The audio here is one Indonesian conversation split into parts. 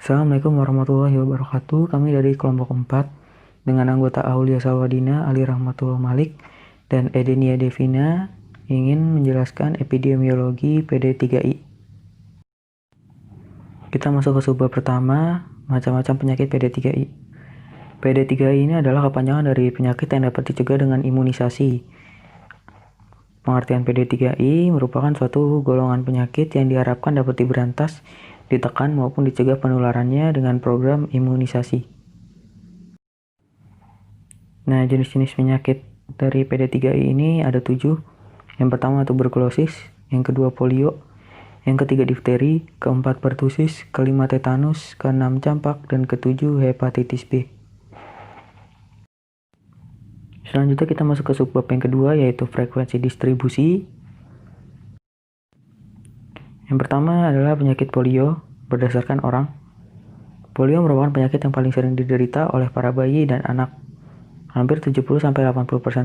Assalamualaikum warahmatullahi wabarakatuh. Kami dari kelompok 4 dengan anggota Aulia Salwadina, Ali Rahmatullah Malik, dan Edenia Devina ingin menjelaskan epidemiologi PD3I. Kita masuk ke subbab pertama, macam-macam penyakit PD3I. PD3I ini adalah kepanjangan dari penyakit yang dapat dicegah dengan imunisasi. Pengertian PD3I merupakan suatu golongan penyakit yang diharapkan dapat diberantas, ditekan maupun dicegah penularannya dengan program imunisasi. Nah, jenis-jenis penyakit dari PD3I ini ada 7. Yang pertama tuberkulosis, yang kedua polio, yang ketiga difteri, keempat pertusis, kelima tetanus, keenam campak, dan ketujuh hepatitis B. Selanjutnya kita masuk ke subbab yang kedua, yaitu frekuensi distribusi. Yang pertama adalah penyakit polio berdasarkan orang. Polio merupakan penyakit yang paling sering diderita oleh para bayi dan anak. Hampir 70-80%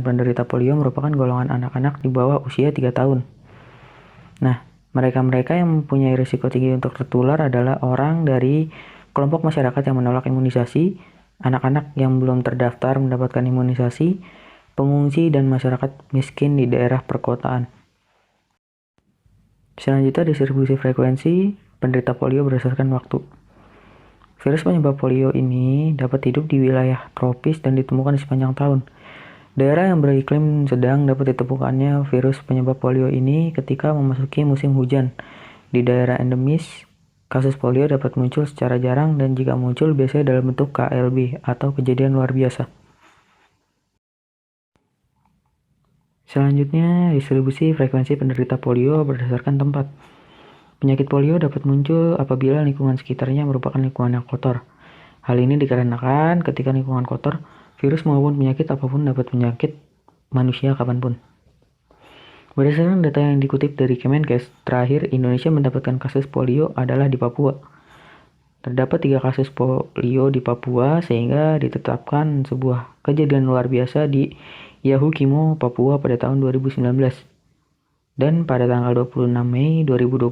penderita polio merupakan golongan anak-anak di bawah usia 3 tahun. Nah, mereka-mereka yang mempunyai risiko tinggi untuk tertular adalah orang dari kelompok masyarakat yang menolak imunisasi, anak-anak yang belum terdaftar mendapatkan imunisasi, pengungsi, dan masyarakat miskin di daerah perkotaan. Selanjutnya distribusi frekuensi penderita polio berdasarkan waktu. Virus penyebab polio ini dapat hidup di wilayah tropis dan ditemukan di sepanjang tahun. Daerah yang beriklim sedang dapat ditemukannya virus penyebab polio ini ketika memasuki musim hujan. Di daerah endemis, kasus polio dapat muncul secara jarang dan jika muncul biasanya dalam bentuk KLB atau kejadian luar biasa. Selanjutnya, distribusi frekuensi penderita polio berdasarkan tempat. Penyakit polio dapat muncul apabila lingkungan sekitarnya merupakan lingkungan yang kotor. Hal ini dikarenakan ketika lingkungan kotor, virus maupun penyakit apapun dapat menyakit manusia kapanpun. Berdasarkan data yang dikutip dari Kemenkes, terakhir Indonesia mendapatkan kasus polio adalah di Papua. Terdapat 3 kasus polio di Papua sehingga ditetapkan sebuah kejadian luar biasa di Yahukimo, Papua pada tahun 2019. Dan pada tanggal 26 Mei 2020,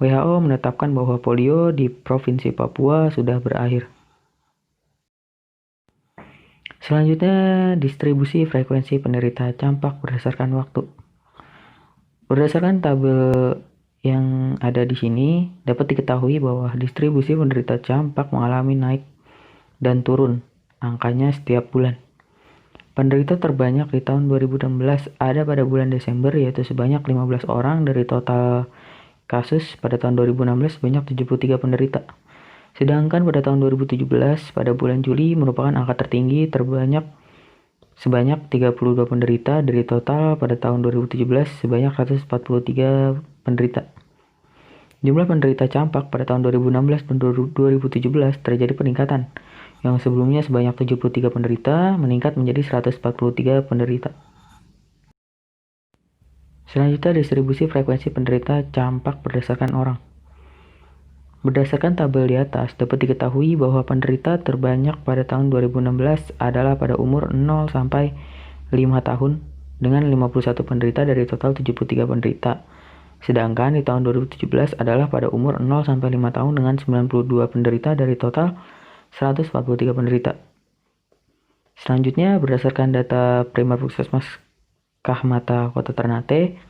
WHO menetapkan bahwa polio di Provinsi Papua sudah berakhir. Selanjutnya, distribusi frekuensi penderita campak berdasarkan waktu. Berdasarkan tabel yang ada di sini, dapat diketahui bahwa distribusi penderita campak mengalami naik dan turun angkanya setiap bulan. Penderita terbanyak di tahun 2016 ada pada bulan Desember, yaitu sebanyak 15 orang dari total kasus pada tahun 2016 sebanyak 73 penderita. Sedangkan pada tahun 2017 pada bulan Juli merupakan angka tertinggi terbanyak sebanyak 32 penderita dari total pada tahun 2017 sebanyak 143 penderita. Jumlah penderita campak pada tahun 2016 dan 2017 terjadi peningkatan, yang sebelumnya sebanyak 73 penderita meningkat menjadi 143 penderita. Selanjutnya distribusi frekuensi penderita campak berdasarkan orang. Berdasarkan tabel di atas, dapat diketahui bahwa penderita terbanyak pada tahun 2016 adalah pada umur 0 sampai 5 tahun dengan 51 penderita dari total 73 penderita. Sedangkan di tahun 2017 adalah pada umur 0 sampai 5 tahun dengan 92 penderita dari total 143 penderita. Selanjutnya, berdasarkan data Primar Puskesmas Kahmata Kota Ternate,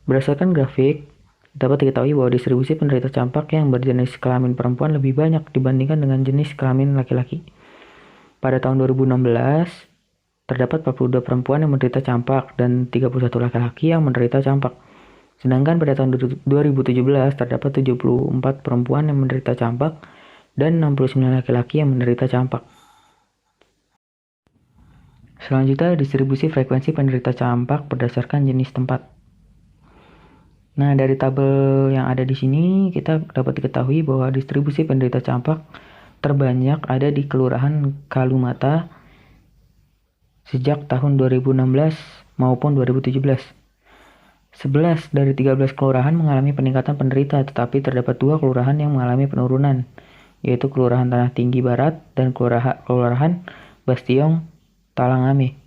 berdasarkan grafik, dapat diketahui bahwa distribusi penderita campak yang berjenis kelamin perempuan lebih banyak dibandingkan dengan jenis kelamin laki-laki. Pada tahun 2016, terdapat 42 perempuan yang menderita campak dan 31 laki-laki yang menderita campak. Sedangkan pada tahun 2017 terdapat 74 perempuan yang menderita campak dan 69 laki-laki yang menderita campak. Selanjutnya distribusi frekuensi penderita campak berdasarkan jenis tempat. Nah, dari tabel yang ada di sini kita dapat diketahui bahwa distribusi penderita campak terbanyak ada di Kelurahan Kalumata sejak tahun 2016 maupun 2017. 11 dari 13 kelurahan mengalami peningkatan penderita, tetapi terdapat 2 kelurahan yang mengalami penurunan, yaitu Kelurahan Tanah Tinggi Barat dan Kelurahan Bastiong Talangame.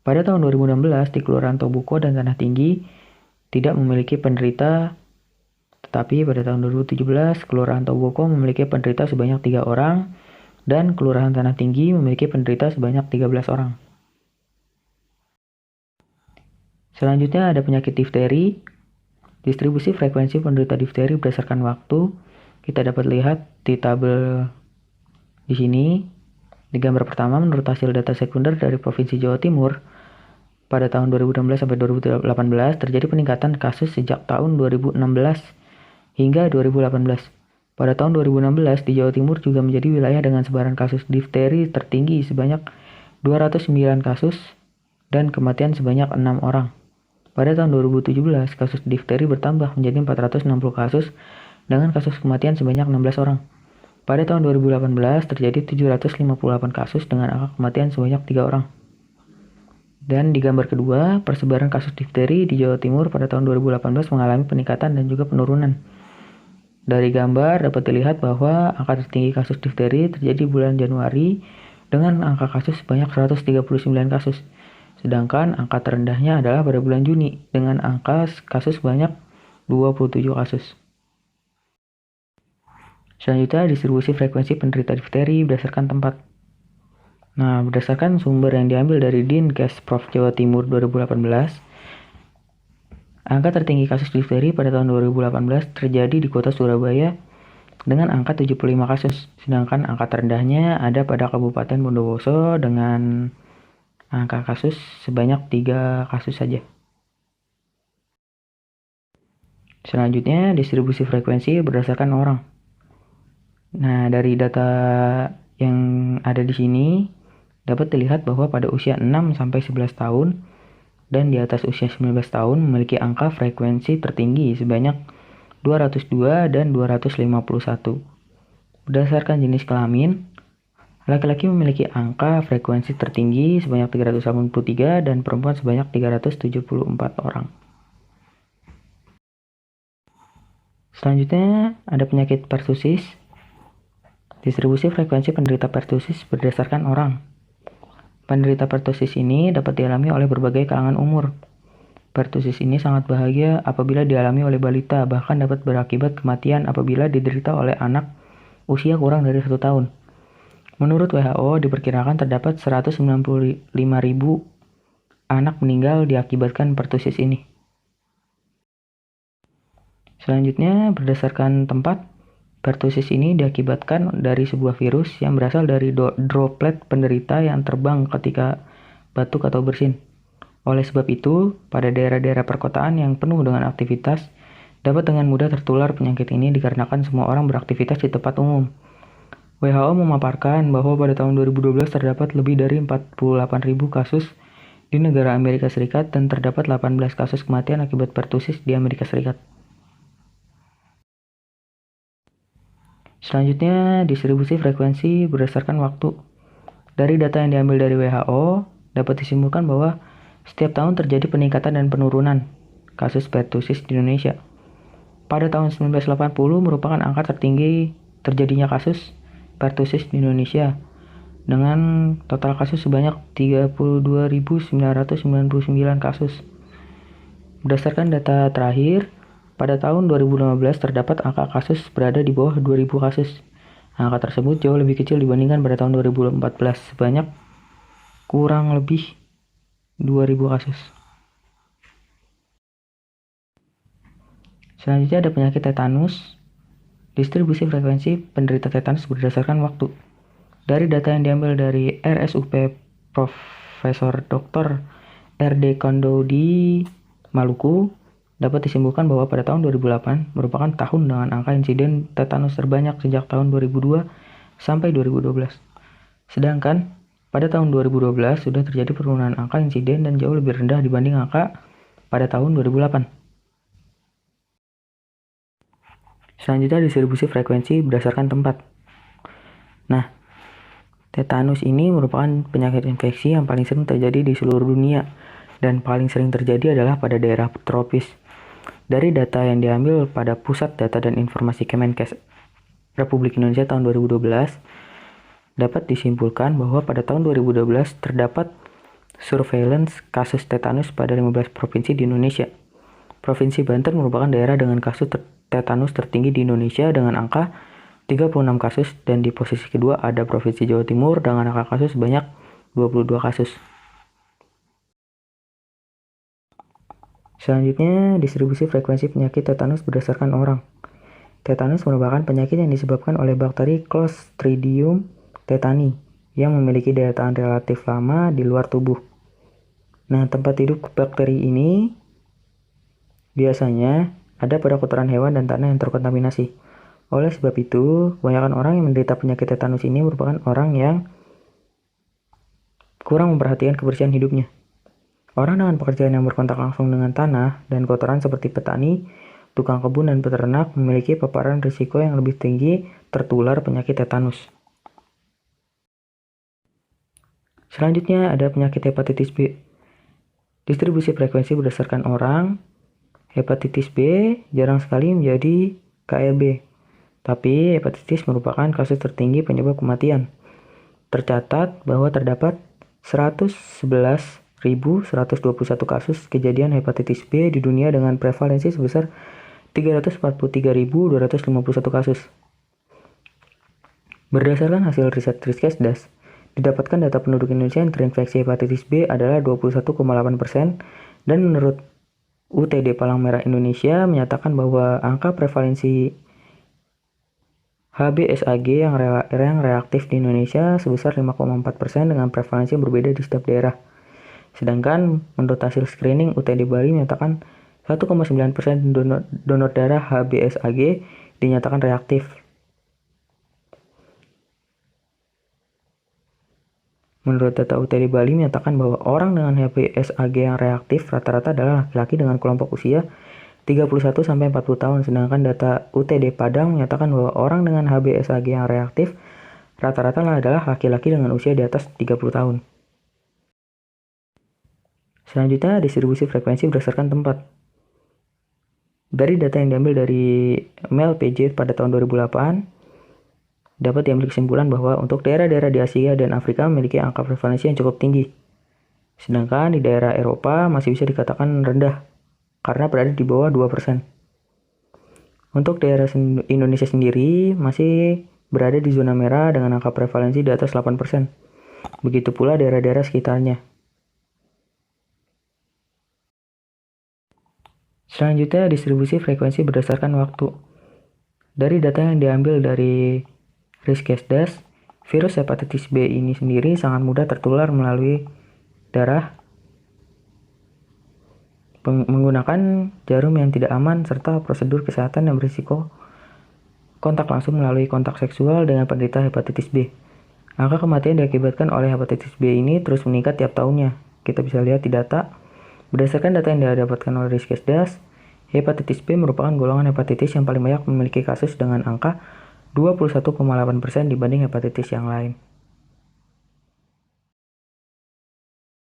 Pada tahun 2016, di Kelurahan Tobuko dan Tanah Tinggi tidak memiliki penderita Tetapi pada tahun 2017, Kelurahan Toboko memiliki penderita sebanyak 3 orang, dan Kelurahan Tanah Tinggi memiliki penderita sebanyak 13 orang. Selanjutnya ada penyakit difteri. Distribusi frekuensi penderita difteri berdasarkan waktu. Kita dapat lihat di tabel di sini. Di gambar pertama, menurut hasil data sekunder dari Provinsi Jawa Timur, pada tahun 2016 sampai 2018 terjadi peningkatan kasus sejak tahun 2016 hingga 2018. Pada tahun 2016 di Jawa Timur juga menjadi wilayah dengan sebaran kasus difteri tertinggi sebanyak 209 kasus dan kematian sebanyak 6 orang. Pada tahun 2017 kasus difteri bertambah menjadi 460 kasus dengan kasus kematian sebanyak 16 orang. Pada tahun 2018 terjadi 758 kasus dengan angka kematian sebanyak 3 orang. Dan di gambar kedua, persebaran kasus difteri di Jawa Timur pada tahun 2018 mengalami peningkatan dan juga penurunan. Dari gambar dapat dilihat bahwa angka tertinggi kasus difteri terjadi bulan Januari dengan angka kasus sebanyak 139 kasus. Sedangkan angka terendahnya adalah pada bulan Juni dengan angka kasus sebanyak 27 kasus. Selanjutnya, distribusi frekuensi penderita difteri berdasarkan tempat. Nah, berdasarkan sumber yang diambil dari Dinkes Prof Jawa Timur 2018, angka tertinggi kasus difteri pada tahun 2018 terjadi di kota Surabaya dengan angka 75 kasus, sedangkan angka terendahnya ada pada Kabupaten Bondowoso dengan angka kasus sebanyak 3 kasus saja. Selanjutnya, distribusi frekuensi berdasarkan orang. Nah, dari data yang ada di sini dapat dilihat bahwa pada usia 6 sampai 11 tahun dan di atas usia 19 tahun memiliki angka frekuensi tertinggi sebanyak 202 dan 251. Berdasarkan jenis kelamin, laki-laki memiliki angka frekuensi tertinggi sebanyak 383 dan perempuan sebanyak 374 orang. Selanjutnya ada penyakit pertusis. Distribusi frekuensi penderita pertusis berdasarkan orang. Penderita pertusis ini dapat dialami oleh berbagai kalangan umur. Pertusis ini sangat bahaya apabila dialami oleh balita, bahkan dapat berakibat kematian apabila diderita oleh anak usia kurang dari 1 tahun. Menurut WHO, diperkirakan terdapat 195.000 anak meninggal diakibatkan pertusis ini. Selanjutnya, berdasarkan tempat, pertusis ini diakibatkan dari sebuah virus yang berasal dari droplet penderita yang terbang ketika batuk atau bersin. Oleh sebab itu, pada daerah-daerah perkotaan yang penuh dengan aktivitas, dapat dengan mudah tertular penyakit ini dikarenakan semua orang beraktivitas di tempat umum. WHO memaparkan bahwa pada tahun 2012 terdapat lebih dari 48.000 kasus di negara Amerika Serikat dan terdapat 18 kasus kematian akibat pertusis di Amerika Serikat. Selanjutnya, distribusi frekuensi berdasarkan waktu. Dari data yang diambil dari WHO, dapat disimpulkan bahwa setiap tahun terjadi peningkatan dan penurunan kasus pertusis di Indonesia. Pada tahun 1980 merupakan angka tertinggi terjadinya kasus pertusis di Indonesia dengan total kasus sebanyak 32.999 kasus. Berdasarkan data terakhir, pada tahun 2015 terdapat angka kasus berada di bawah 2.000 kasus. Angka tersebut jauh lebih kecil dibandingkan pada tahun 2014, sebanyak kurang lebih 2.000 kasus. Selanjutnya ada penyakit tetanus. Distribusi frekuensi penderita tetanus berdasarkan waktu. Dari data yang diambil dari RSUP Profesor Dr. R.D. Kondo di Maluku, dapat disimpulkan bahwa pada tahun 2008 merupakan tahun dengan angka insiden tetanus terbanyak sejak tahun 2002 sampai 2012. Sedangkan pada tahun 2012 sudah terjadi penurunan angka insiden dan jauh lebih rendah dibanding angka pada tahun 2008. Selanjutnya distribusi frekuensi berdasarkan tempat. Nah, tetanus ini merupakan penyakit infeksi yang paling sering terjadi di seluruh dunia dan paling sering terjadi adalah pada daerah tropis. Dari data yang diambil pada Pusat Data dan Informasi Kemenkes Republik Indonesia tahun 2012, dapat disimpulkan bahwa pada tahun 2012 terdapat surveillance kasus tetanus pada 15 provinsi di Indonesia. Provinsi Banten merupakan daerah dengan kasus tetanus tertinggi di Indonesia dengan angka 36 kasus, dan di posisi kedua ada Provinsi Jawa Timur dengan angka kasus sebanyak 22 kasus. Selanjutnya, distribusi frekuensi penyakit tetanus berdasarkan orang. Tetanus merupakan penyakit yang disebabkan oleh bakteri Clostridium tetani yang memiliki daya tahan relatif lama di luar tubuh. Nah, tempat hidup bakteri ini biasanya ada pada kotoran hewan dan tanah yang terkontaminasi. Oleh sebab itu, kebanyakan orang yang menderita penyakit tetanus ini merupakan orang yang kurang memperhatikan kebersihan hidupnya. Orang dengan pekerjaan yang berkontak langsung dengan tanah dan kotoran seperti petani, tukang kebun, dan peternak memiliki paparan risiko yang lebih tinggi tertular penyakit tetanus. Selanjutnya ada penyakit hepatitis B. Distribusi frekuensi berdasarkan orang. Hepatitis B jarang sekali menjadi KLB, tapi hepatitis merupakan kasus tertinggi penyebab kematian. Tercatat bahwa terdapat 111.121 kasus kejadian hepatitis B di dunia dengan prevalensi sebesar 343.251 kasus. Berdasarkan hasil riset Riskesdas, didapatkan data penduduk Indonesia yang terinfeksi hepatitis B adalah 21,8%, dan menurut UTD Palang Merah Indonesia menyatakan bahwa angka prevalensi HBsAg yang reaktif di Indonesia sebesar 5,4% dengan prevalensi yang berbeda di setiap daerah. Sedangkan menurut hasil screening UTD Bali menyatakan 1,9% donor darah HBsAg dinyatakan reaktif. Menurut data UTD Bali menyatakan bahwa orang dengan HBsAg yang reaktif rata-rata adalah laki-laki dengan kelompok usia 31 sampai 40 tahun, sedangkan data UTD Padang menyatakan bahwa orang dengan HBsAg yang reaktif rata-rata adalah laki-laki dengan usia di atas 30 tahun. Selanjutnya, distribusi frekuensi berdasarkan tempat. Dari data yang diambil dari MailPG pada tahun 2008, dapat diambil kesimpulan bahwa untuk daerah-daerah di Asia dan Afrika memiliki angka prevalensi yang cukup tinggi. Sedangkan di daerah Eropa masih bisa dikatakan rendah, karena berada di bawah 2%. Untuk daerah Indonesia sendiri masih berada di zona merah dengan angka prevalensi di atas 8%. Begitu pula daerah-daerah sekitarnya. Selanjutnya, distribusi frekuensi berdasarkan waktu. Dari data yang diambil dari Riskesdas, virus hepatitis B ini sendiri sangat mudah tertular melalui darah menggunakan jarum yang tidak aman serta prosedur kesehatan yang berisiko kontak langsung melalui kontak seksual dengan penderita hepatitis B. Angka kematian diakibatkan oleh hepatitis B ini terus meningkat tiap tahunnya. Kita bisa lihat di data. Berdasarkan data yang didapatkan oleh Riskesdas, hepatitis B merupakan golongan hepatitis yang paling banyak memiliki kasus dengan angka 21,8% dibanding hepatitis yang lain.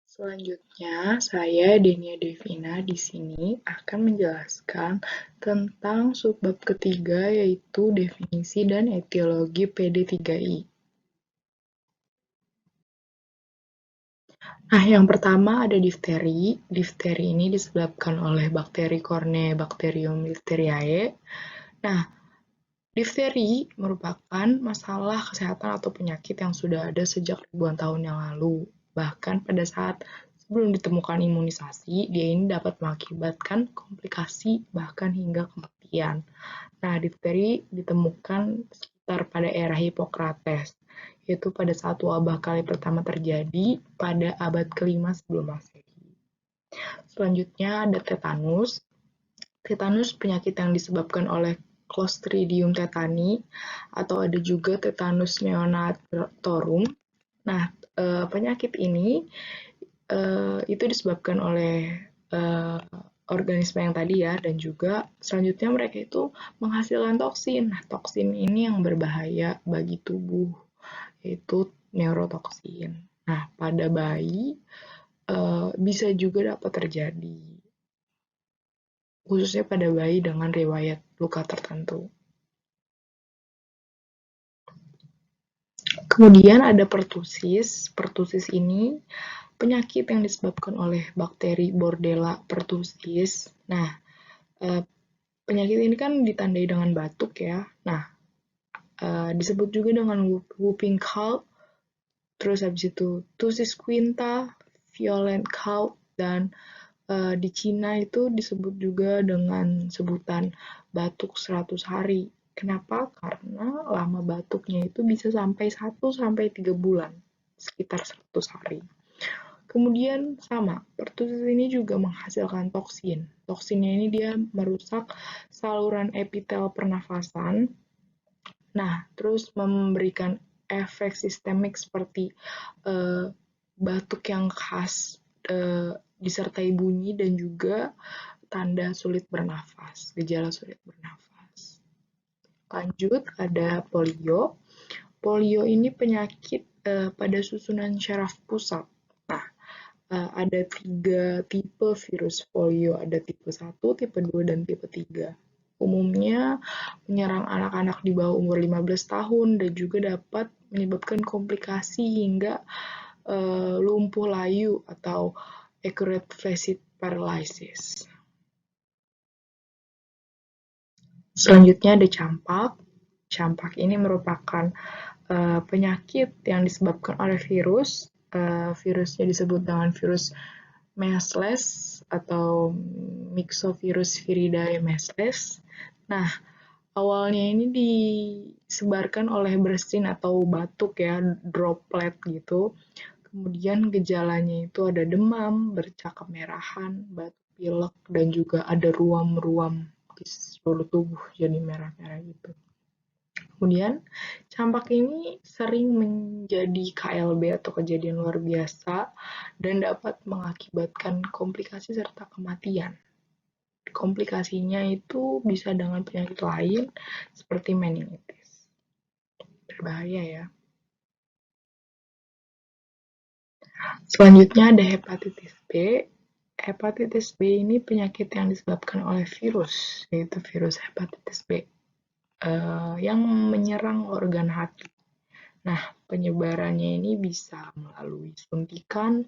Selanjutnya, saya Denia Devina di sini akan menjelaskan tentang subbab ketiga, yaitu definisi dan etiologi PD3I. Nah, yang pertama ada difteri. Difteri ini disebabkan oleh bakteri Corynebacterium diphtheriae. Nah, difteri merupakan masalah kesehatan atau penyakit yang sudah ada sejak ribuan tahun yang lalu. Bahkan pada saat sebelum ditemukan imunisasi, dia ini dapat mengakibatkan komplikasi bahkan hingga kematian. Nah, difteri ditemukan sekitar pada era Hippocrates, yaitu pada saat wabah kali pertama terjadi pada abad ke-5 sebelum Masehi. Selanjutnya ada tetanus. Tetanus penyakit yang disebabkan oleh Clostridium tetani atau ada juga tetanus neonatorum. Nah, penyakit ini itu disebabkan oleh organisme yang tadi ya, dan juga selanjutnya mereka itu menghasilkan toksin. Nah, toksin ini yang berbahaya bagi tubuh, yaitu neurotoksin. Nah, pada bayi bisa juga dapat terjadi, khususnya pada bayi dengan riwayat luka tertentu. Kemudian ada pertusis. Pertusis ini penyakit yang disebabkan oleh bakteri Bordella pertussis. Nah, Penyakit ini kan ditandai dengan batuk ya. Nah, disebut juga dengan whooping cough, terus habis itu tusis quinta, violent cough, dan di Cina itu disebut juga dengan sebutan batuk 100 hari. Kenapa? Karena lama batuknya itu bisa sampai 1 sampai 3 bulan, sekitar 100 hari. Kemudian sama, pertussis ini juga menghasilkan toksin. Toksinnya ini dia merusak saluran epitel pernafasan. Nah, terus memberikan efek sistemik seperti batuk yang khas, disertai bunyi dan juga tanda sulit bernafas, gejala sulit bernafas. Lanjut, ada polio. Polio ini penyakit pada susunan syaraf pusat. Nah, ada 3 tipe virus polio, ada tipe 1, tipe 2, dan tipe 3. Umumnya menyerang anak-anak di bawah umur 15 tahun dan juga dapat menyebabkan komplikasi hingga lumpuh layu atau acute flaccid paralysis. Selanjutnya ada campak. Campak ini merupakan penyakit yang disebabkan oleh virus. Virusnya disebut dengan virus Measles atau Myxovirus viridae Measles. Nah, awalnya ini disebarkan oleh bersin atau batuk ya, droplet gitu. Kemudian gejalanya itu ada demam, bercak kemerahan, batuk pilek, dan juga ada ruam-ruam di seluruh tubuh jadi merah-merah gitu. Kemudian, campak ini sering menjadi KLB atau kejadian luar biasa dan dapat mengakibatkan komplikasi serta kematian. Komplikasinya itu bisa dengan penyakit lain seperti meningitis. Berbahaya ya. Selanjutnya ada hepatitis B. Hepatitis B ini penyakit yang disebabkan oleh virus, yaitu virus hepatitis B, yang menyerang organ hati. Nah, penyebarannya ini bisa melalui suntikan,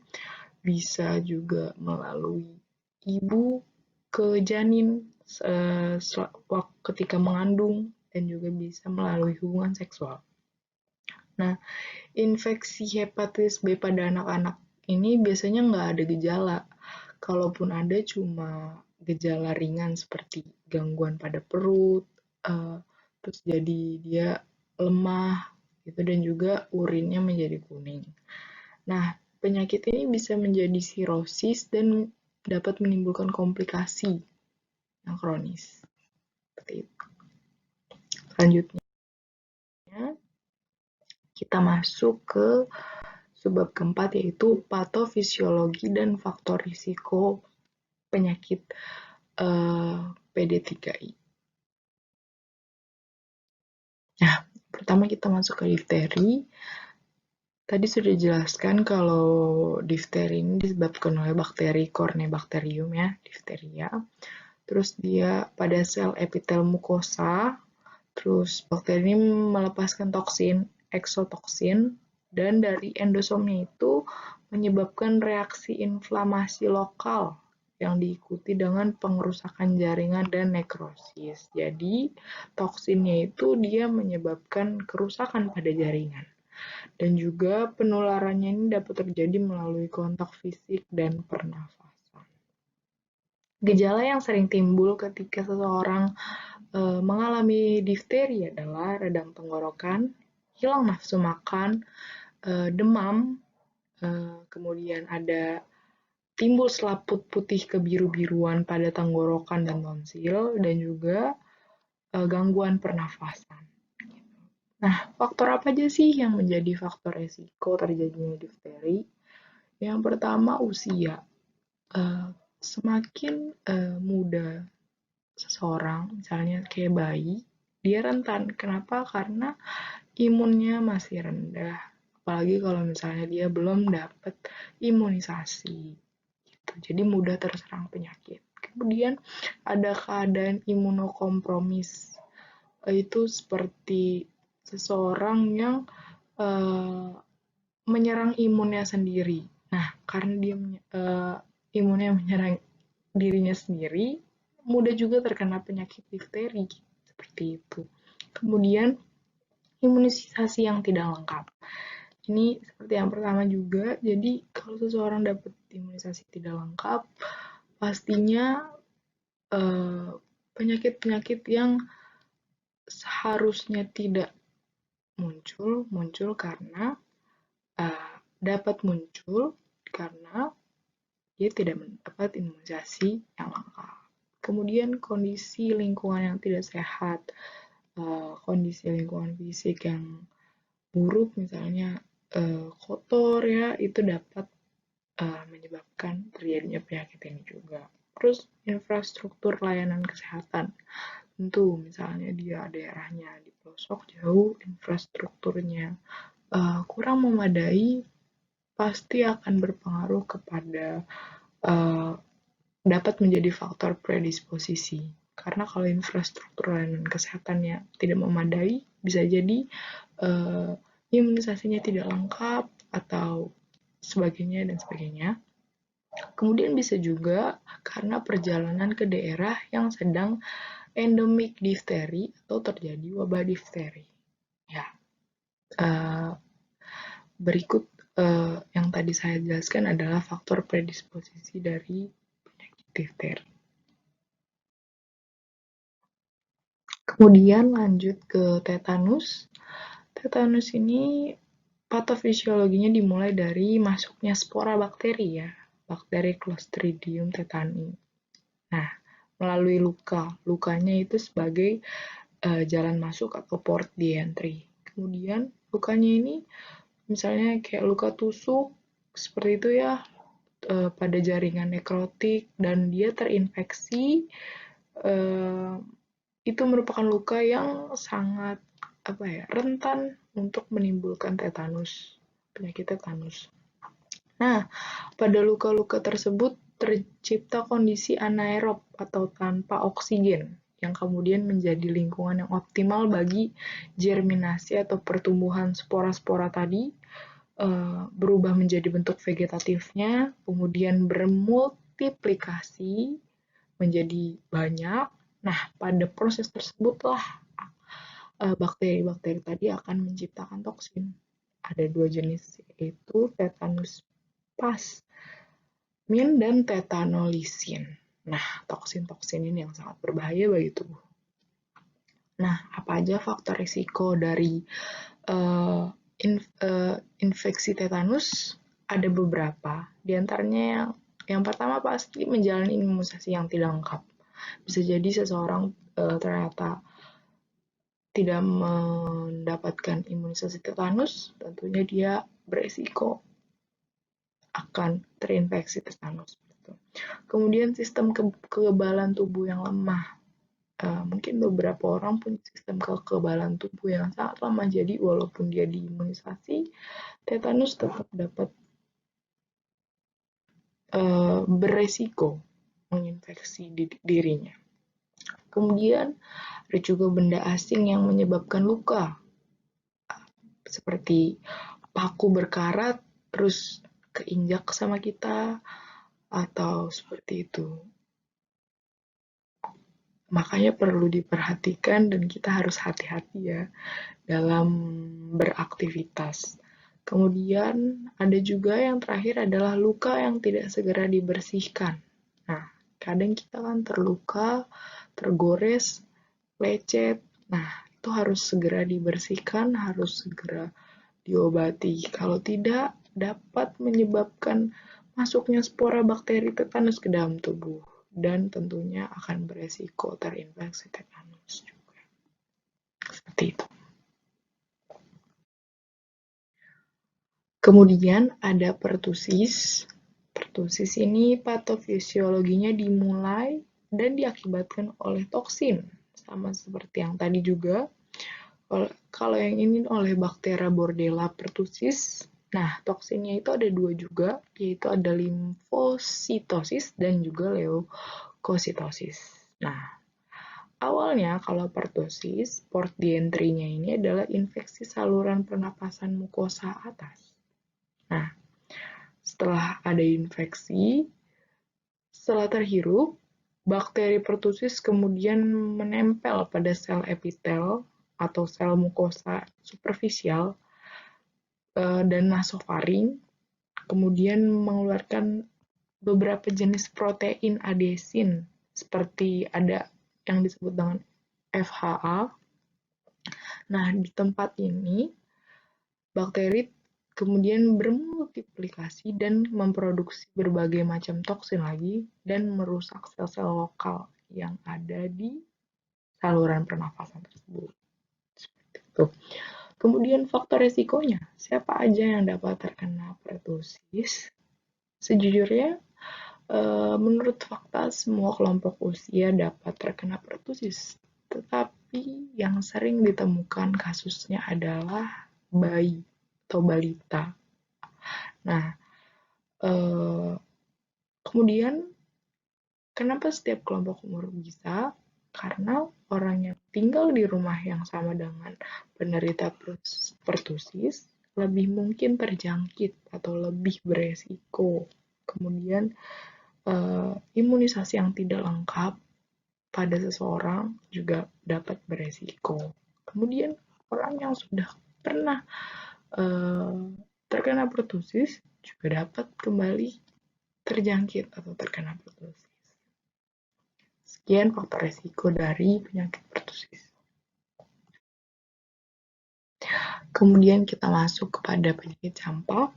bisa juga melalui ibu ke janin ketika mengandung, dan juga bisa melalui hubungan seksual. Nah, infeksi hepatitis B pada anak-anak ini biasanya nggak ada gejala. Kalaupun ada cuma gejala ringan seperti gangguan pada perut, terus jadi dia lemah, gitu, dan juga urinnya menjadi kuning. Nah, penyakit ini bisa menjadi sirosis dan dapat menimbulkan komplikasi yang kronis. Seperti itu. Selanjutnya, kita masuk ke subbab keempat, yaitu patofisiologi dan faktor risiko penyakit PD3I. Nah, pertama kita masuk ke difteri. Tadi sudah dijelaskan kalau difteri ini disebabkan oleh bakteri Corynebacterium ya, difteria. Terus dia pada sel epitel mukosa, terus bakteri ini melepaskan toksin, eksotoksin, dan dari endosomnya itu menyebabkan reaksi inflamasi lokal yang diikuti dengan pengerusakan jaringan dan nekrosis. Jadi, toksinnya itu dia menyebabkan kerusakan pada jaringan. Dan juga penularannya ini dapat terjadi melalui kontak fisik dan pernafasan. Gejala yang sering timbul ketika seseorang mengalami difteri adalah radang tenggorokan, hilang nafsu makan, demam, kemudian ada timbul selaput putih kebiru-biruan pada tenggorokan dan tonsil, dan juga gangguan pernafasan. Nah, faktor apa aja sih yang menjadi faktor resiko terjadinya difteri? Yang pertama, usia. Semakin muda seseorang, misalnya kayak bayi, dia rentan. Kenapa? Karena imunnya masih rendah. Apalagi kalau misalnya dia belum dapat imunisasi. Gitu. Jadi mudah terserang penyakit. Kemudian ada keadaan imunokompromis. Itu seperti seseorang yang menyerang imunnya sendiri. Nah, karena dia imunnya menyerang dirinya sendiri, mudah juga terkena penyakit difteri, seperti itu. Kemudian, imunisasi yang tidak lengkap. Ini seperti yang pertama juga, jadi kalau seseorang dapat imunisasi tidak lengkap, pastinya penyakit-penyakit yang seharusnya tidak muncul karena dapat muncul karena dia tidak mendapat imunisasi yang lengkap. Kemudian kondisi lingkungan yang tidak sehat, kondisi lingkungan fisik yang buruk, misalnya kotor ya, itu dapat menyebabkan terjadinya penyakit ini juga. Terus infrastruktur layanan kesehatan, tentu misalnya dia daerahnya di pelosok jauh, infrastrukturnya kurang memadai, pasti akan berpengaruh kepada dapat menjadi faktor predisposisi. Karena kalau infrastruktur layanan kesehatannya tidak memadai, bisa jadi imunisasinya tidak lengkap atau sebagainya dan sebagainya. Kemudian bisa juga karena perjalanan ke daerah yang sedang endemik difteri atau terjadi wabah difteri. Ya, berikut yang tadi saya jelaskan adalah faktor predisposisi dari penyakit difteri. Kemudian lanjut ke tetanus. Tetanus ini patofisiologinya dimulai dari masuknya spora bakteri ya, bakteri Clostridium tetani. Nah, melalui luka. Lukanya itu sebagai jalan masuk atau port di entry. Kemudian lukanya ini misalnya kayak luka tusuk seperti itu ya, pada jaringan nekrotik dan dia terinfeksi, itu merupakan luka yang sangat rentan untuk menimbulkan tetanus, penyakit tetanus. Nah, pada luka-luka tersebut tercipta kondisi anaerob atau tanpa oksigen yang kemudian menjadi lingkungan yang optimal bagi germinasi atau pertumbuhan spora-spora tadi, berubah menjadi bentuk vegetatifnya, kemudian bermultiplikasi menjadi banyak. Nah, pada proses tersebutlah bakteri-bakteri tadi akan menciptakan toksin. Ada dua jenis, yaitu tetanus plasmin dan tetanolisin. Nah, toksin-toksin ini yang sangat berbahaya bagi tubuh. Nah, apa aja faktor risiko dari infeksi tetanus? Ada beberapa. Di antaranya yang pertama pasti menjalani imunisasi yang tidak lengkap. Bisa jadi seseorang ternyata tidak mendapatkan imunisasi tetanus, tentunya dia beresiko akan terinfeksi tetanus. Kemudian sistem kekebalan tubuh yang lemah. Mungkin beberapa orang punya sistem kekebalan tubuh yang sangat lemah, jadi walaupun dia diimunisasi, tetanus tetap dapat beresiko menginfeksi dirinya. Kemudian ada juga benda asing yang menyebabkan luka, seperti paku berkarat terus keinjak sama kita, atau seperti itu. Makanya perlu diperhatikan dan kita harus hati-hati ya dalam beraktivitas. Kemudian ada juga yang terakhir adalah luka yang tidak segera dibersihkan. Nah, kadang kita kan terluka, tergores, lecet. Nah, itu harus segera dibersihkan, harus segera diobati. Kalau tidak, dapat menyebabkan masuknya spora bakteri tetanus ke dalam tubuh dan tentunya akan beresiko terinfeksi tetanus juga. Seperti itu. Kemudian ada pertusis. Pertusis ini patofisiologinya dimulai dan diakibatkan oleh toksin. Sama seperti yang tadi juga. Kalau yang ini oleh bakteri Bordella pertussis, nah toksinnya itu ada dua juga, yaitu ada limfositosis dan juga leukositosis. Nah, awalnya kalau pertussis, port di entry-nya ini adalah infeksi saluran pernapasan mukosa atas. Nah, setelah ada infeksi, setelah terhirup, Bakteri pertusis kemudian menempel pada sel epitel atau sel mukosa superficial dan nasofaring, kemudian mengeluarkan beberapa jenis protein adesin seperti ada yang disebut dengan FHA. Nah, di tempat ini bakteri kemudian bermultiplikasi dan memproduksi berbagai macam toksin lagi dan merusak sel-sel lokal yang ada di saluran pernafasan tersebut. Seperti itu. Kemudian faktor resikonya, siapa aja yang dapat terkena pertusis? Sejujurnya, menurut fakta semua kelompok usia dapat terkena pertusis, tetapi yang sering ditemukan kasusnya adalah bayi atau balita. Nah, kemudian kenapa setiap kelompok umur bisa? Karena orang yang tinggal di rumah yang sama dengan penderita pertusis lebih mungkin terjangkit atau lebih beresiko. Kemudian imunisasi yang tidak lengkap pada seseorang juga dapat beresiko. Kemudian orang yang sudah pernah terkena pertusis juga dapat kembali terjangkit atau terkena pertusis. Sekian faktor resiko dari penyakit pertusis. Kemudian kita masuk kepada penyakit campak.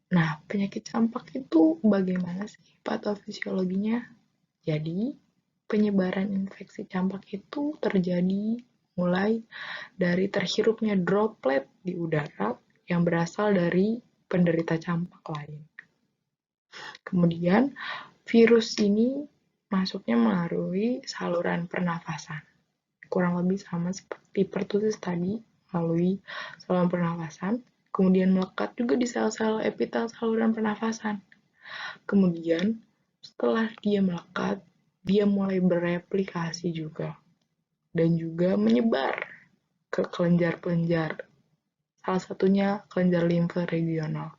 Nah, penyakit campak itu bagaimana sih patofisiologinya? Jadi, penyebaran infeksi campak itu terjadi mulai dari terhirupnya droplet di udara yang berasal dari penderita campak lain. Kemudian, virus ini masuknya melalui saluran pernafasan. Kurang lebih sama seperti pertusis tadi, melalui saluran pernafasan. Kemudian melekat juga di sel-sel epitel saluran pernafasan. Kemudian, setelah dia melekat, dia mulai bereplikasi juga. Dan juga menyebar ke kelenjar-kelenjar. Salah satunya kelenjar limfe regional.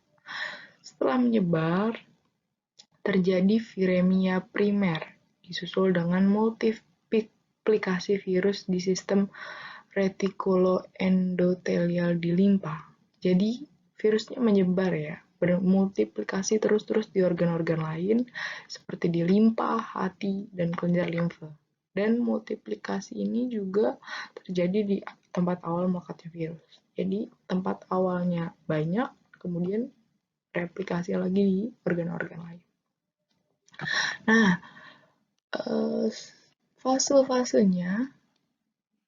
Setelah menyebar, terjadi viremia primer, disusul dengan multiplikasi virus di sistem retikuloendotelial di limpa. Jadi, virusnya menyebar ya, bermultiplikasi terus-terus di organ-organ lain, seperti di limpa, hati, dan kelenjar limfe. Dan multiplikasi ini juga terjadi di tempat awal melekatnya virus. Jadi, tempat awalnya banyak, kemudian replikasi lagi di organ-organ lain. Nah, fase-fasenya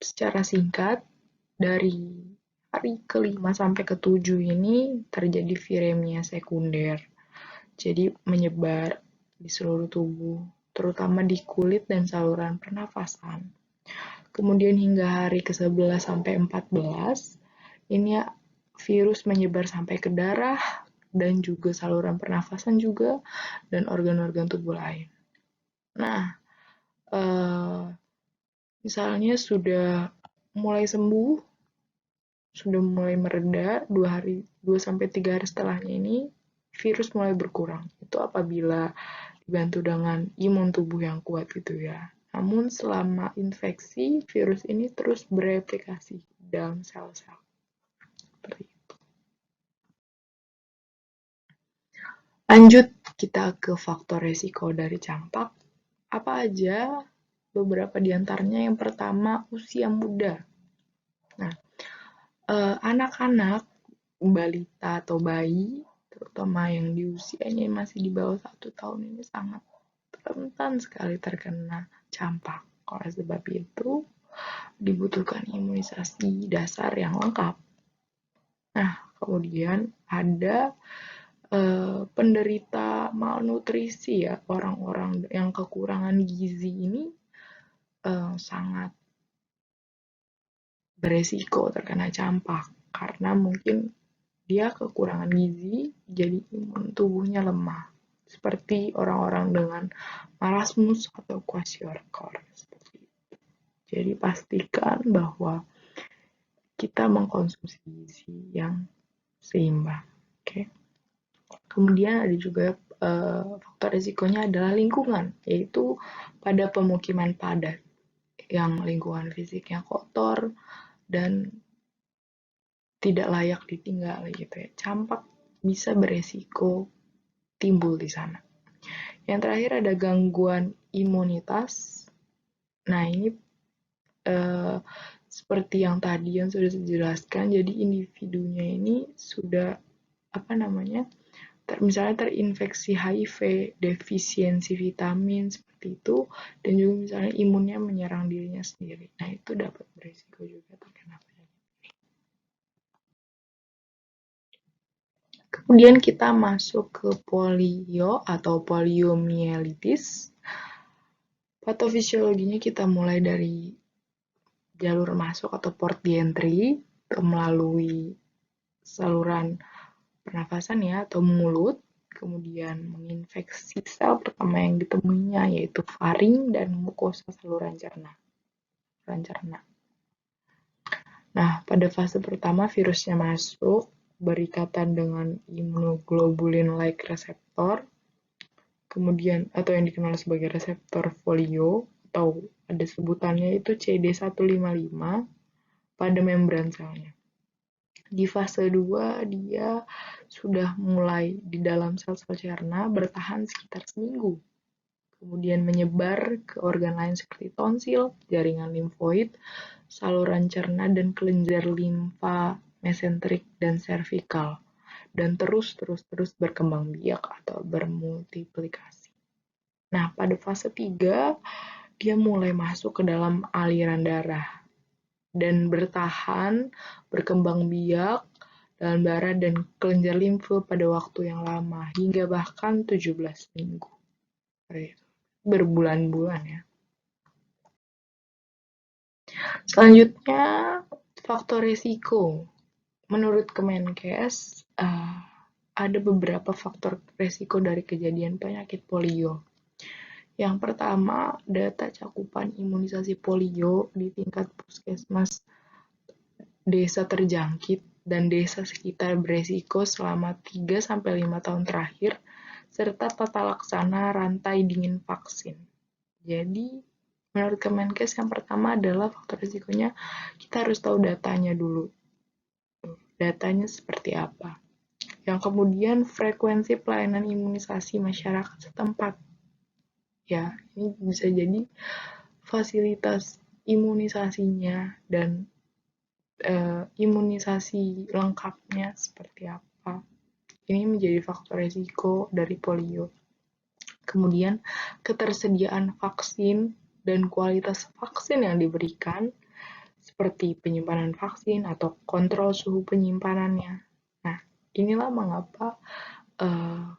secara singkat dari hari ke-5 sampai ke-7 ini terjadi viremia sekunder. Jadi menyebar di seluruh tubuh, terutama di kulit dan saluran pernafasan. Kemudian hingga hari ke-11 sampai 14, ini virus menyebar sampai ke darah dan juga saluran pernafasan juga dan organ-organ tubuh lain. Nah, misalnya sudah mulai sembuh, sudah mulai mereda 2-3 hari setelahnya ini virus mulai berkurang. Itu apabila dibantu dengan imun tubuh yang kuat gitu ya. Namun selama infeksi, virus ini terus bereplikasi dalam sel-sel. Seperti itu. Lanjut kita ke faktor resiko dari campak. Apa aja? Beberapa di antaranya. Yang pertama, usia muda. Nah, anak-anak, balita atau bayi, terutama yang di usianya masih di bawah 1 tahun ini sangat rentan sekali terkena campak. Oleh sebab itu, dibutuhkan imunisasi dasar yang lengkap. Nah, kemudian ada penderita malnutrisi ya, orang-orang yang kekurangan gizi ini sangat beresiko terkena campak karena mungkin dia kekurangan gizi, jadi imun tubuhnya lemah. Seperti orang-orang dengan marasmus atau kwashiorkor. Jadi pastikan bahwa kita mengkonsumsi gizi yang seimbang. Oke. Kemudian ada juga faktor risikonya adalah lingkungan, yaitu pada pemukiman padat yang lingkungan fisiknya kotor dan tidak layak ditinggal gitu ya. Campak bisa beresiko timbul di sana. Yang terakhir ada gangguan imunitas. Nah, ini seperti yang tadi yang sudah dijelaskan, jadi individunya ini sudah misalnya terinfeksi HIV, defisiensi vitamin seperti itu, dan juga misalnya imunnya menyerang dirinya sendiri. Nah, itu dapat beresiko juga terkena penyakit. Kemudian kita masuk ke polio atau poliomyelitis. Patofisiologinya kita mulai dari jalur masuk atau port di entry melalui saluran pernafasan ya atau mulut, kemudian menginfeksi sel pertama yang ditemuinya yaitu faring dan mukosa saluran cerna. Nah, pada fase pertama virusnya masuk berikatan dengan immunoglobulin-like receptor, kemudian atau yang dikenal sebagai reseptor folio atau ada sebutannya itu CD155 pada membran selnya. Di fase 2 dia sudah mulai di dalam sel-sel cerna bertahan sekitar seminggu. Kemudian menyebar ke organ lain seperti tonsil, jaringan limfoid, saluran cerna dan kelenjar limfa mesentrik dan servikal, dan terus berkembang biak atau bermultiplikasi. Nah, pada fase 3 dia mulai masuk ke dalam aliran darah dan bertahan, berkembang biak dalam darah dan kelenjar limfe pada waktu yang lama, hingga bahkan 17 minggu. Berbulan-bulan ya. Selanjutnya, faktor risiko. Menurut Kemenkes, ada beberapa faktor risiko dari kejadian penyakit polio. Yang pertama, data cakupan imunisasi polio di tingkat puskesmas desa terjangkit dan desa sekitar beresiko selama 3-5 tahun terakhir, serta tata laksana rantai dingin vaksin. Jadi, menurut Kemenkes yang pertama adalah faktor risikonya, kita harus tahu datanya dulu. Datanya seperti apa. Yang kemudian frekuensi pelayanan imunisasi masyarakat setempat. Ya, ini bisa jadi fasilitas imunisasinya dan imunisasi lengkapnya seperti apa. Ini menjadi faktor risiko dari polio. Kemudian ketersediaan vaksin dan kualitas vaksin yang diberikan, seperti penyimpanan vaksin atau kontrol suhu penyimpanannya. Nah, inilah mengapa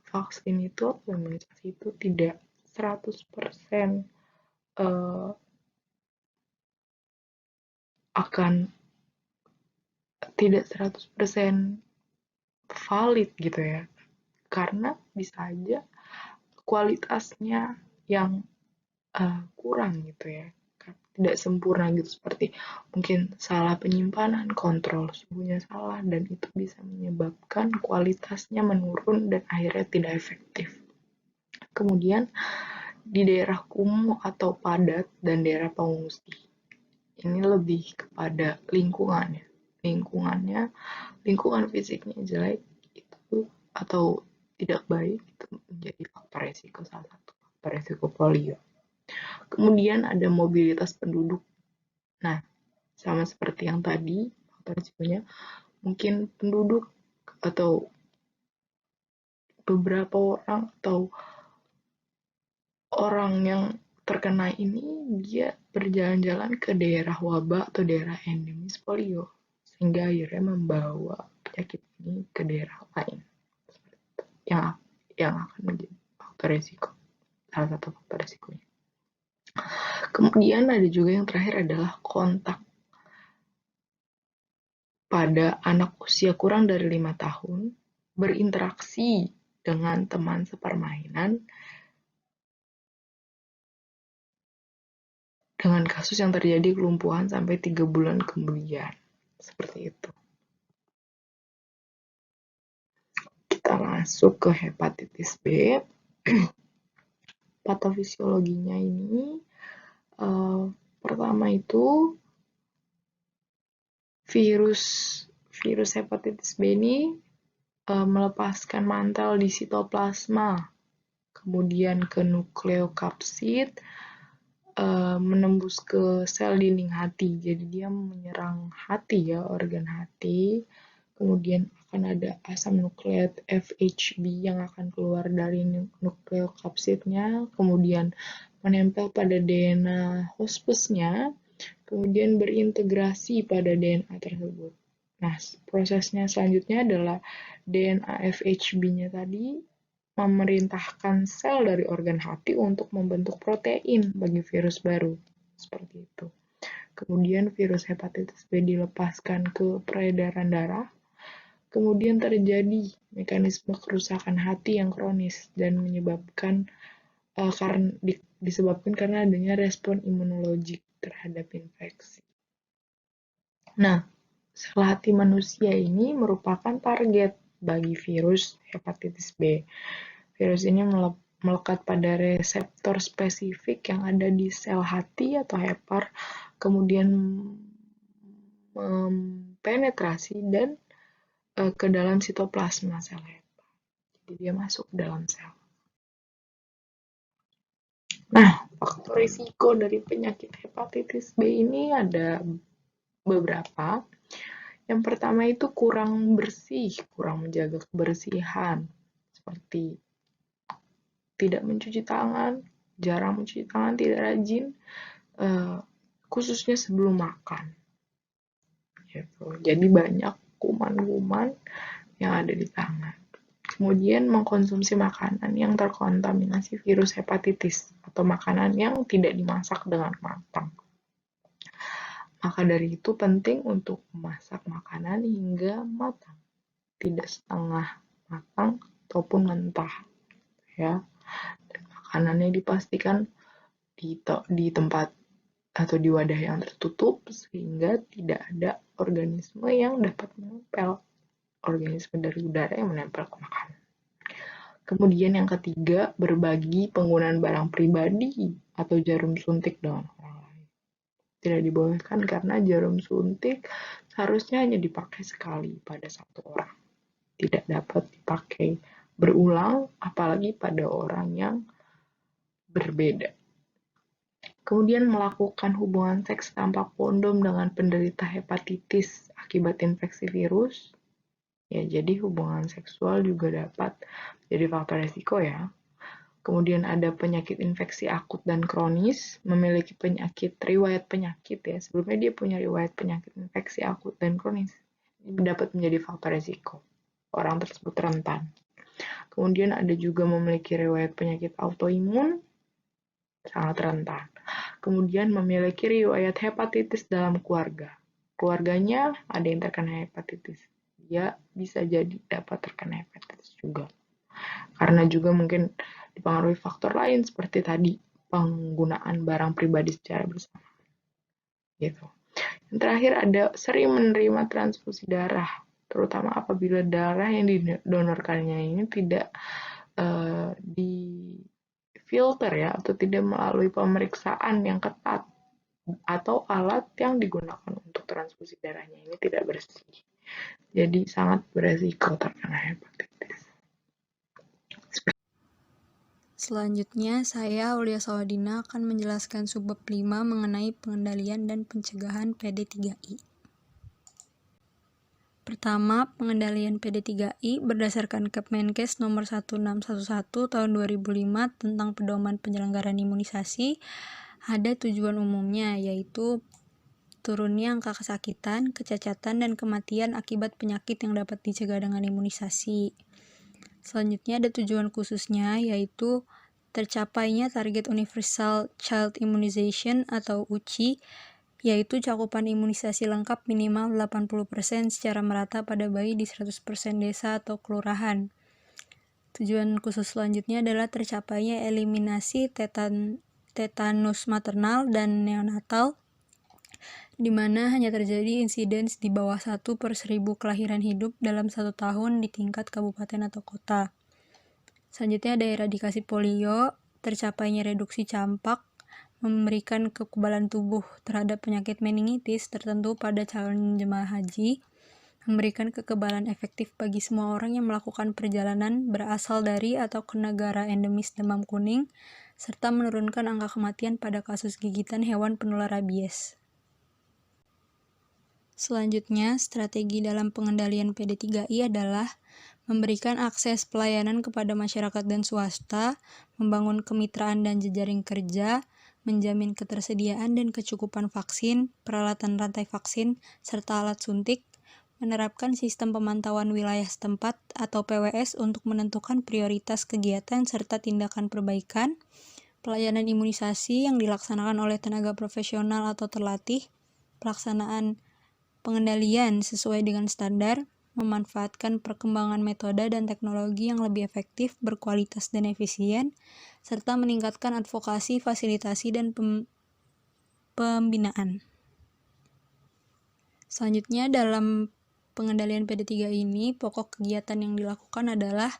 vaksin itu atau imunisasi itu tidak 100% akan tidak 100% valid gitu ya. Karena bisa aja kualitasnya yang kurang gitu ya. Tidak sempurna gitu, seperti mungkin salah penyimpanan, kontrol suhunya salah, dan itu bisa menyebabkan kualitasnya menurun dan akhirnya tidak efektif. Kemudian di daerah kumuh atau padat dan daerah pengungsi, ini lebih kepada lingkungannya, lingkungan fisiknya jelek itu atau tidak baik, itu menjadi faktor resiko, salah satu faktor resiko polio. Kemudian ada mobilitas penduduk. Nah, sama seperti yang tadi, faktor risikonya mungkin penduduk atau beberapa orang atau orang yang terkena ini dia berjalan-jalan ke daerah wabah atau daerah endemis polio, sehingga akhirnya membawa penyakit ini ke daerah lain yang akan menjadi faktor risiko, salah satu faktor risikonya. Kemudian ada juga yang terakhir adalah kontak pada anak usia kurang dari 5 tahun berinteraksi dengan teman sepermainan dengan kasus yang terjadi kelumpuhan sampai 3 bulan kemudian. Seperti itu. Kita kita masuk ke hepatitis B. Patofisiologinya ini pertama itu virus hepatitis B ini melepaskan mantel di sitoplasma, kemudian ke nukleokapsid, menembus ke sel dinding hati. Jadi dia menyerang hati ya, organ hati. Kemudian akan ada asam nukleat FHB yang akan keluar dari nukleokapsidnya, kemudian menempel pada DNA hospesnya, kemudian berintegrasi pada DNA tersebut. Nah, prosesnya selanjutnya adalah DNA FHB-nya tadi memerintahkan sel dari organ hati untuk membentuk protein bagi virus baru. Seperti itu. Kemudian virus hepatitis B dilepaskan ke peredaran darah. Kemudian terjadi mekanisme kerusakan hati yang kronis dan menyebabkan disebabkan karena adanya respon imunologik terhadap infeksi. Nah, sel hati manusia ini merupakan target bagi virus hepatitis B. Virus ini melekat pada reseptor spesifik yang ada di sel hati atau hepar, kemudian mempenetrasi dan ke dalam sitoplasma sel hepar. Jadi dia masuk ke dalam sel. Nah, faktor risiko dari penyakit hepatitis B ini ada beberapa. Yang pertama itu kurang bersih, kurang menjaga kebersihan, seperti tidak mencuci tangan, jarang mencuci tangan, tidak rajin, khususnya sebelum makan. Gitu. Jadi banyak kuman-kuman yang ada di tangan. Kemudian mengkonsumsi makanan yang terkontaminasi virus hepatitis atau makanan yang tidak dimasak dengan matang. Maka dari itu penting untuk memasak makanan hingga matang, tidak setengah matang ataupun mentah, ya. Dan makanannya dipastikan di tempat atau di wadah yang tertutup sehingga tidak ada organisme yang dapat menempel, organisme dari udara yang menempel ke makanan. Kemudian yang ketiga, berbagi penggunaan barang pribadi atau jarum suntik dengan orang lain. Tidak dibolehkan karena jarum suntik seharusnya hanya dipakai sekali pada satu orang. Tidak dapat dipakai berulang, apalagi pada orang yang berbeda. Kemudian melakukan hubungan seks tanpa kondom dengan penderita hepatitis akibat infeksi virus. Ya, jadi hubungan seksual juga dapat jadi faktor resiko ya. Kemudian ada penyakit infeksi akut dan kronis, memiliki riwayat penyakit ya. Sebelumnya dia punya riwayat penyakit infeksi akut dan kronis. Ini dapat menjadi faktor resiko. Orang tersebut rentan. Kemudian ada juga memiliki riwayat penyakit autoimun, sangat rentan. Kemudian memiliki riwayat hepatitis dalam keluarga. Keluarganya ada yang terkena hepatitis. Dia bisa jadi dapat terkena hepatitis juga. Karena juga mungkin dipengaruhi faktor lain seperti tadi penggunaan barang pribadi secara bersama. Gitu. Yang terakhir ada sering menerima transfusi darah, terutama apabila darah yang didonorkannya ini tidak difilter ya, atau tidak melalui pemeriksaan yang ketat, atau alat yang digunakan untuk transfusi darahnya ini tidak bersih. Jadi sangat beresiko terkena hepatitis. Selanjutnya, saya Aulia Sawadina akan menjelaskan subbab 5 mengenai pengendalian dan pencegahan PD3I. Pertama, pengendalian PD3I berdasarkan Kemenkes nomor 1611 tahun 2005 tentang pedoman penyelenggaraan imunisasi ada tujuan umumnya, yaitu turunnya angka kesakitan, kecacatan, dan kematian akibat penyakit yang dapat dicegah dengan imunisasi. Selanjutnya ada tujuan khususnya, yaitu tercapainya target Universal Child Immunization atau UCI, yaitu cakupan imunisasi lengkap minimal 80% secara merata pada bayi di 100% desa atau kelurahan. Tujuan khusus selanjutnya adalah tercapainya eliminasi tetanus maternal dan neonatal di mana hanya terjadi insiden di bawah 1 per 1000 kelahiran hidup dalam 1 tahun di tingkat kabupaten atau kota. Selanjutnya ada eradikasi polio, tercapainya reduksi campak, memberikan kekebalan tubuh terhadap penyakit meningitis tertentu pada calon jemaah haji, memberikan kekebalan efektif bagi semua orang yang melakukan perjalanan berasal dari atau ke negara endemis demam kuning, serta menurunkan angka kematian pada kasus gigitan hewan penular rabies. Selanjutnya, strategi dalam pengendalian PD3I adalah memberikan akses pelayanan kepada masyarakat dan swasta, membangun kemitraan dan jejaring kerja, menjamin ketersediaan dan kecukupan vaksin, peralatan rantai vaksin, serta alat suntik, menerapkan sistem pemantauan wilayah setempat atau PWS untuk menentukan prioritas kegiatan serta tindakan perbaikan, pelayanan imunisasi yang dilaksanakan oleh tenaga profesional atau terlatih, pelaksanaan pengendalian sesuai dengan standar, memanfaatkan perkembangan metode dan teknologi yang lebih efektif, berkualitas dan efisien, serta meningkatkan advokasi, fasilitasi, dan pembinaan. Selanjutnya, dalam pengendalian PD3 ini, pokok kegiatan yang dilakukan adalah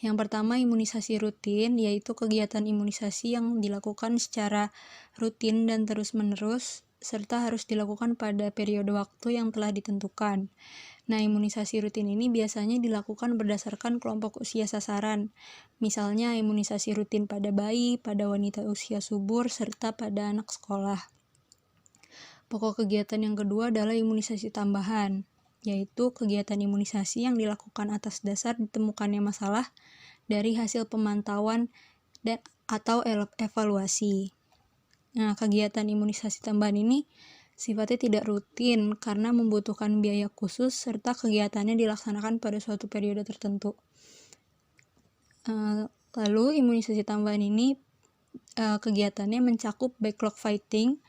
yang pertama, imunisasi rutin, yaitu kegiatan imunisasi yang dilakukan secara rutin dan terus-menerus, serta harus dilakukan pada periode waktu yang telah ditentukan. Nah, imunisasi rutin ini biasanya dilakukan berdasarkan kelompok usia sasaran, misalnya imunisasi rutin pada bayi, pada wanita usia subur, serta pada anak sekolah. Pokok kegiatan yang kedua adalah imunisasi tambahan, yaitu kegiatan imunisasi yang dilakukan atas dasar ditemukannya masalah dari hasil pemantauan dan atau evaluasi. Nah, kegiatan imunisasi tambahan ini sifatnya tidak rutin karena membutuhkan biaya khusus serta kegiatannya dilaksanakan pada suatu periode tertentu. Lalu imunisasi tambahan ini kegiatannya mencakup backlog fighting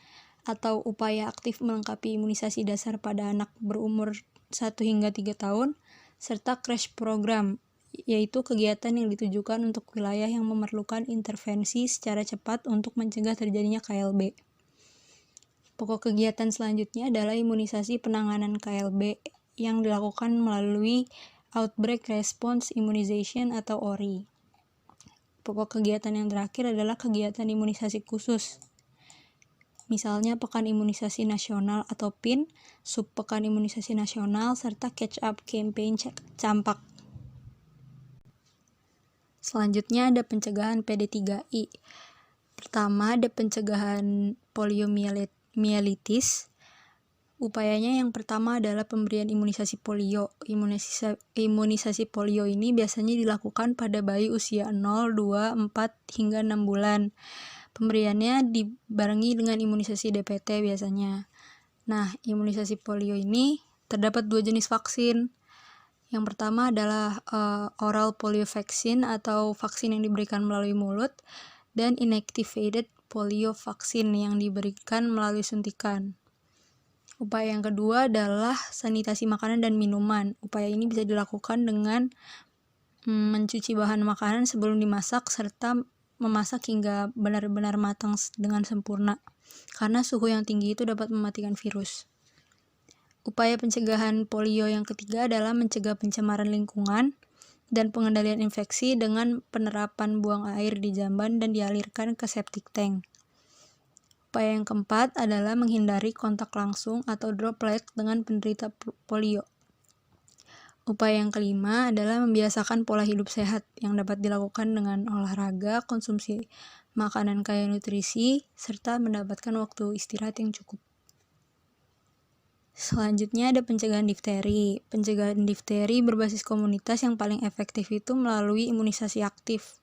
atau upaya aktif melengkapi imunisasi dasar pada anak berumur 1 hingga 3 tahun, serta crash program, yaitu kegiatan yang ditujukan untuk wilayah yang memerlukan intervensi secara cepat untuk mencegah terjadinya KLB. Pokok kegiatan selanjutnya adalah imunisasi penanganan KLB yang dilakukan melalui Outbreak Response Immunization atau ORI. Pokok kegiatan yang terakhir adalah kegiatan imunisasi khusus. Misalnya Pekan Imunisasi Nasional atau PIN, Subpekan Imunisasi Nasional, serta Catch-up Campaign Campak. Selanjutnya ada pencegahan PD3I. Pertama, ada pencegahan poliomyelitis. Upayanya yang pertama adalah pemberian imunisasi polio. Imunisasi polio ini biasanya dilakukan pada bayi usia 0, 2, 4, hingga 6 bulan. Pemberiannya dibarengi dengan imunisasi DPT biasanya. Nah, imunisasi polio ini terdapat 2 jenis vaksin. Yang pertama adalah oral polio vaccine atau vaksin yang diberikan melalui mulut, dan inactivated polio vaksin yang diberikan melalui suntikan. Upaya yang kedua adalah sanitasi makanan dan minuman. Upaya ini bisa dilakukan dengan mencuci bahan makanan sebelum dimasak serta memasak hingga benar-benar matang dengan sempurna, karena suhu yang tinggi itu dapat mematikan virus. Upaya pencegahan polio yang ketiga adalah mencegah pencemaran lingkungan dan pengendalian infeksi dengan penerapan buang air di jamban dan dialirkan ke septic tank. Upaya yang keempat adalah menghindari kontak langsung atau droplet dengan penderita polio. Upaya yang kelima adalah membiasakan pola hidup sehat yang dapat dilakukan dengan olahraga, konsumsi makanan kaya nutrisi, serta mendapatkan waktu istirahat yang cukup. Selanjutnya ada pencegahan difteri. Pencegahan difteri berbasis komunitas yang paling efektif itu melalui imunisasi aktif.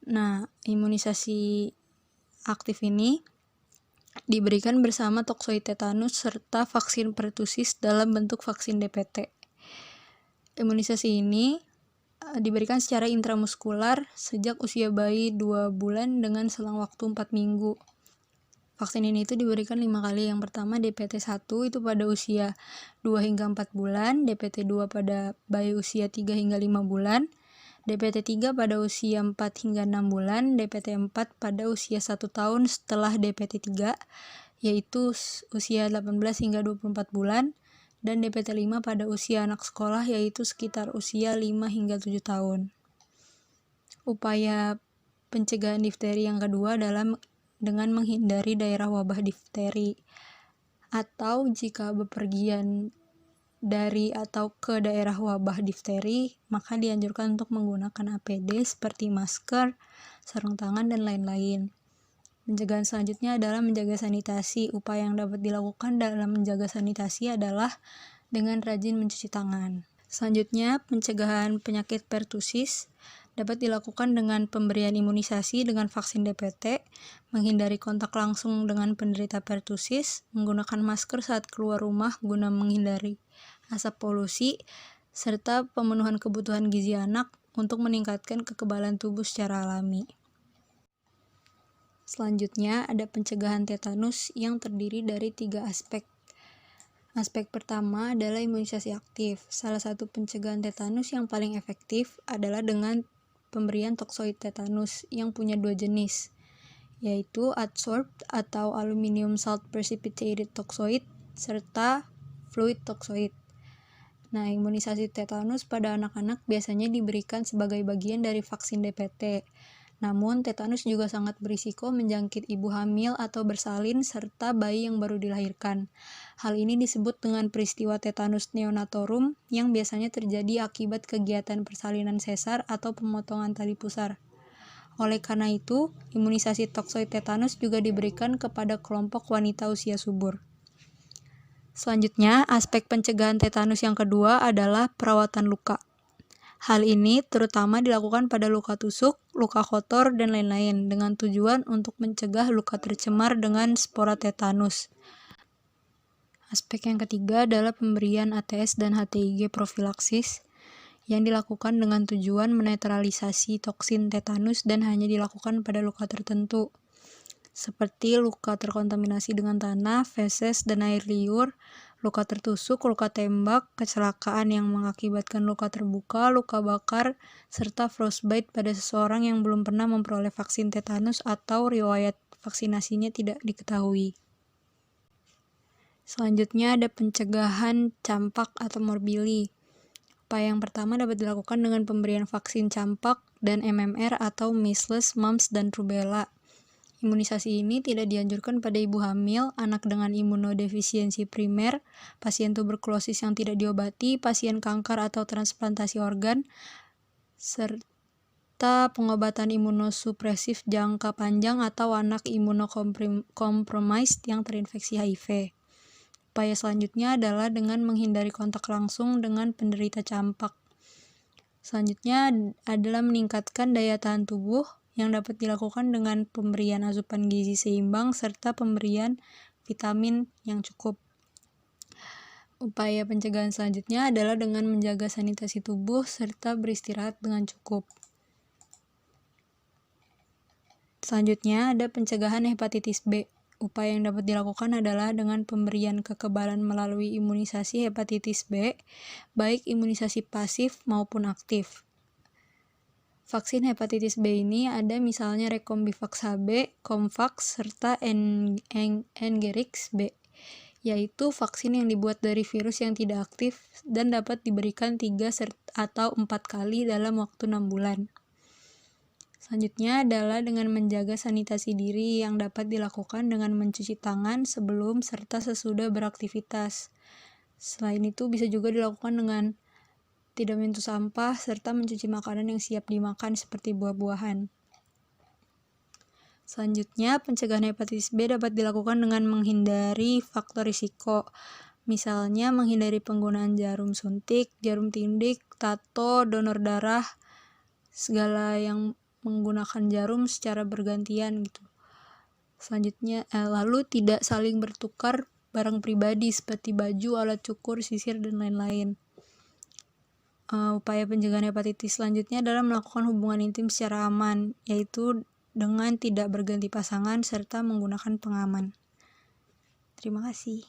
Nah, imunisasi aktif ini diberikan bersama toksoid tetanus serta vaksin pertusis dalam bentuk vaksin DPT. Imunisasi ini diberikan secara intramuskular sejak usia bayi 2 bulan dengan selang waktu 4 minggu. Vaksin ini itu diberikan 5 kali. Yang pertama DPT-1 itu pada usia 2 hingga 4 bulan, DPT-2 pada bayi usia 3 hingga 5 bulan, DPT-3 pada usia 4 hingga 6 bulan, DPT-4 pada usia 1 tahun setelah DPT-3. yaitu usia 18 hingga 24 bulan, dan DPT-5 pada usia anak sekolah, yaitu sekitar usia 5 hingga 7 tahun. Upaya pencegahan difteri yang kedua adalah dengan menghindari daerah wabah difteri, atau jika bepergian dari atau ke daerah wabah difteri, maka dianjurkan untuk menggunakan APD seperti masker, sarung tangan, dan lain-lain. Pencegahan selanjutnya adalah menjaga sanitasi. Upaya yang dapat dilakukan dalam menjaga sanitasi adalah dengan rajin mencuci tangan. Selanjutnya, pencegahan penyakit pertusis dapat dilakukan dengan pemberian imunisasi dengan vaksin DPT, menghindari kontak langsung dengan penderita pertusis, menggunakan masker saat keluar rumah guna menghindari asap polusi, serta pemenuhan kebutuhan gizi anak untuk meningkatkan kekebalan tubuh secara alami. Selanjutnya, ada pencegahan tetanus yang terdiri dari 3 aspek. Aspek pertama adalah imunisasi aktif. Salah satu pencegahan tetanus yang paling efektif adalah dengan pemberian toksoid tetanus yang punya 2 jenis, yaitu adsorbed atau aluminium salt precipitated toxoid serta fluid toxoid. Nah, imunisasi tetanus pada anak-anak biasanya diberikan sebagai bagian dari vaksin DPT. Namun, tetanus juga sangat berisiko menjangkit ibu hamil atau bersalin serta bayi yang baru dilahirkan. Hal ini disebut dengan peristiwa tetanus neonatorum yang biasanya terjadi akibat kegiatan persalinan sesar atau pemotongan tali pusar. Oleh karena itu, imunisasi toksoid tetanus juga diberikan kepada kelompok wanita usia subur. Selanjutnya, aspek pencegahan tetanus yang kedua adalah perawatan luka. Hal ini terutama dilakukan pada luka tusuk, luka kotor, dan lain-lain dengan tujuan untuk mencegah luka tercemar dengan spora tetanus. Aspek yang ketiga adalah pemberian ATS dan HTIG profilaksis yang dilakukan dengan tujuan menetralisasi toksin tetanus dan hanya dilakukan pada luka tertentu, seperti luka terkontaminasi dengan tanah, feses, dan air liur, luka tertusuk, luka tembak, kecelakaan yang mengakibatkan luka terbuka, luka bakar, serta frostbite pada seseorang yang belum pernah memperoleh vaksin tetanus atau riwayat vaksinasinya tidak diketahui. Selanjutnya ada pencegahan campak atau morbili. Upaya yang pertama dapat dilakukan dengan pemberian vaksin campak dan MMR atau measles, mumps, dan rubella. Imunisasi ini tidak dianjurkan pada ibu hamil, anak dengan imunodefisiensi primer, pasien tuberkulosis yang tidak diobati, pasien kanker atau transplantasi organ, serta pengobatan imunosupresif jangka panjang atau anak imunocompromised yang terinfeksi HIV. Upaya selanjutnya adalah dengan menghindari kontak langsung dengan penderita campak. Selanjutnya adalah meningkatkan daya tahan tubuh yang dapat dilakukan dengan pemberian asupan gizi seimbang serta pemberian vitamin yang cukup. Upaya pencegahan selanjutnya adalah dengan menjaga sanitasi tubuh serta beristirahat dengan cukup. Selanjutnya ada pencegahan hepatitis B. Upaya yang dapat dilakukan adalah dengan pemberian kekebalan melalui imunisasi hepatitis B, baik imunisasi pasif maupun aktif. Vaksin hepatitis B ini ada misalnya Recombivax HB, Comvax, serta Engerix B, yaitu vaksin yang dibuat dari virus yang tidak aktif dan dapat diberikan 3 atau 4 kali dalam waktu 6 bulan. Selanjutnya adalah dengan menjaga sanitasi diri yang dapat dilakukan dengan mencuci tangan sebelum serta sesudah beraktivitas. Selain itu bisa juga dilakukan dengan tidak menyentuh sampah, serta mencuci makanan yang siap dimakan seperti buah-buahan. Selanjutnya, pencegahan hepatitis B dapat dilakukan dengan menghindari faktor risiko, misalnya menghindari penggunaan jarum suntik, jarum tindik, tato, donor darah, segala yang menggunakan jarum secara bergantian gitu. Selanjutnya, lalu tidak saling bertukar barang pribadi seperti baju, alat cukur, sisir, dan lain-lain. Upaya pencegahan hepatitis selanjutnya adalah melakukan hubungan intim secara aman, yaitu dengan tidak berganti pasangan serta menggunakan pengaman. Terima kasih.